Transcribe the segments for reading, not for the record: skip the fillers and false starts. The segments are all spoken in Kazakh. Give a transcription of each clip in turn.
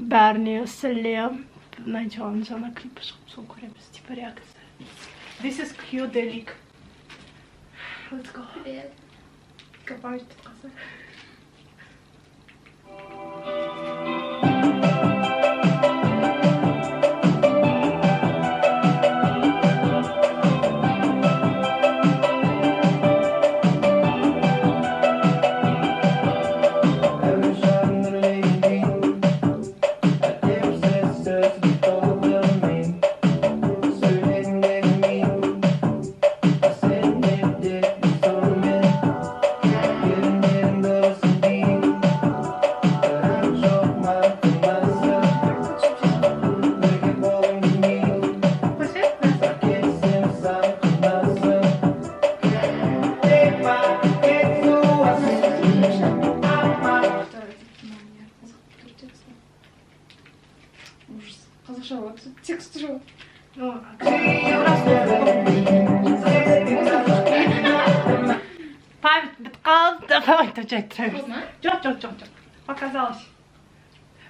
бәріне сәлем. ninetyone жаңа клипі шығып, соны көреміз, типа реакция. This is Q Delik. Let's go. Привет. Копаюсь тут қазір. Қазақшавлог, текст жоқ. Память бітіп қалды. Давай, жай тұра берсін. Ма? Жоқ. Показалось.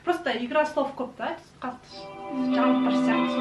Просто игра слов көп, да? Қатты жанып бір сияқты.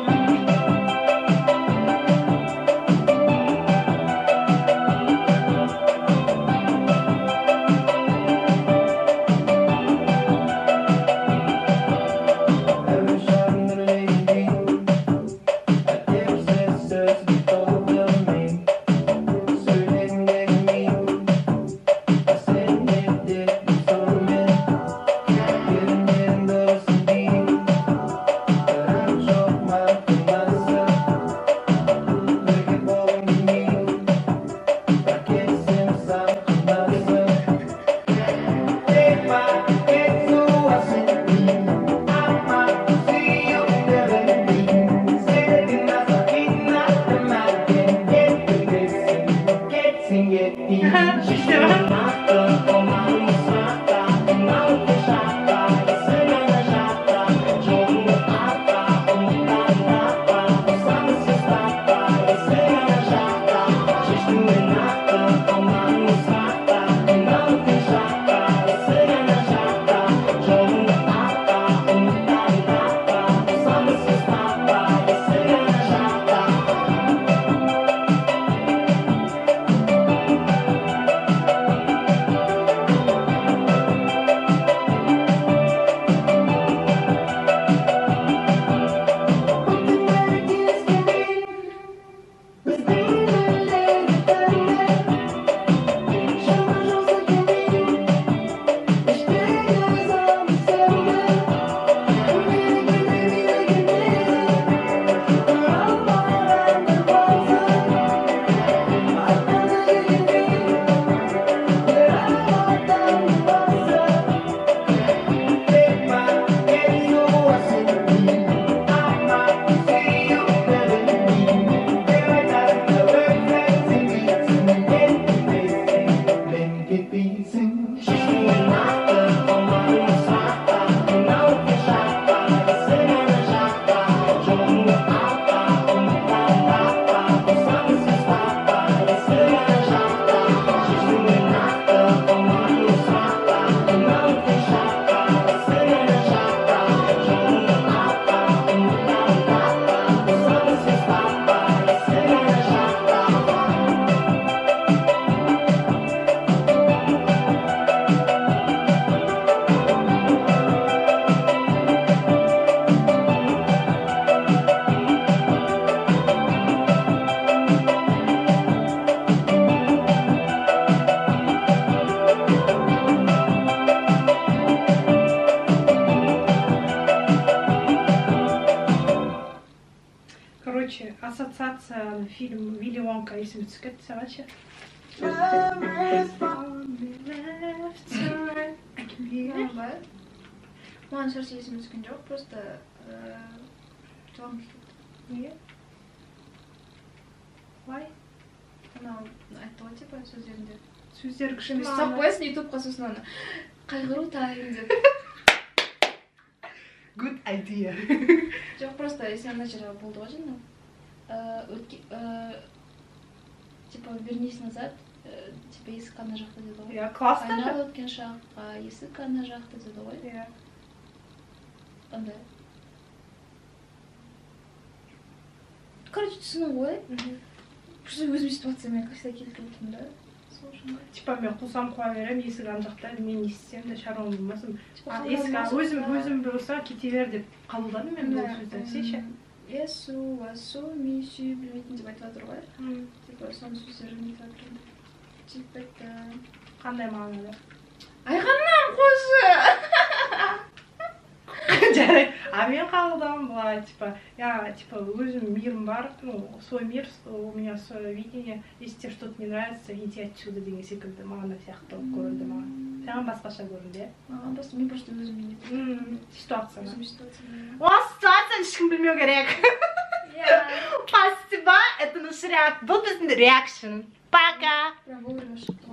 Ассоциация фильм Вилли Вонка есіме түсіп кетті вообще. Маған шаршы есіме түскен жоқ, просто жылағым келді. Неге? Why? Анау айтты ғой типа сөздерінде. Сөздері күшті ма? Сап қоясың ютубқа, сосын аны қайғыру тайын деп. Good idea. Жоқ, просто если ана жері болды ғой жаңа. Типа вернись назад, типа есік ана жақта деді ғой. Классно. Айнал өткен шаққа есік ана жақта деді ғой. Қандай? Короче, түсіну ғой. Просто өзім ситуациямен қайсыда келтіріп отырмын да. Сол үшін ғой. Типа мен қусам қоя берем, есік ан жақта, мен не істесем де шаруам болмасын. Есік өзім болса кете бер деп қабылдадым мен бұл сөзді. Сен ше? Есу, васу, мису, білмейтін деп айтып жатыр ғой. Типа соның сөздерін айтып жатырмын. Типа Қандай мағынада? Айғаннан қошы! Жарайды, а мен қабылдамын былай, типа, я, типа, өзім мирім бар, ну, свой мир, у меня свое видение, если тебе что-то не нравится, иди отсюда деген секілді, маған да сияқты көрінді маған. Саған басқаша көрінді, Маған басқа, мен просто өзім не ситуацияны. өзім ситуацияны. О, ситуацияны ешкім білмеу керек. Спасибо, это наш реакция. Бұл біздің реакшн. Пока. Прям вовремя шықты.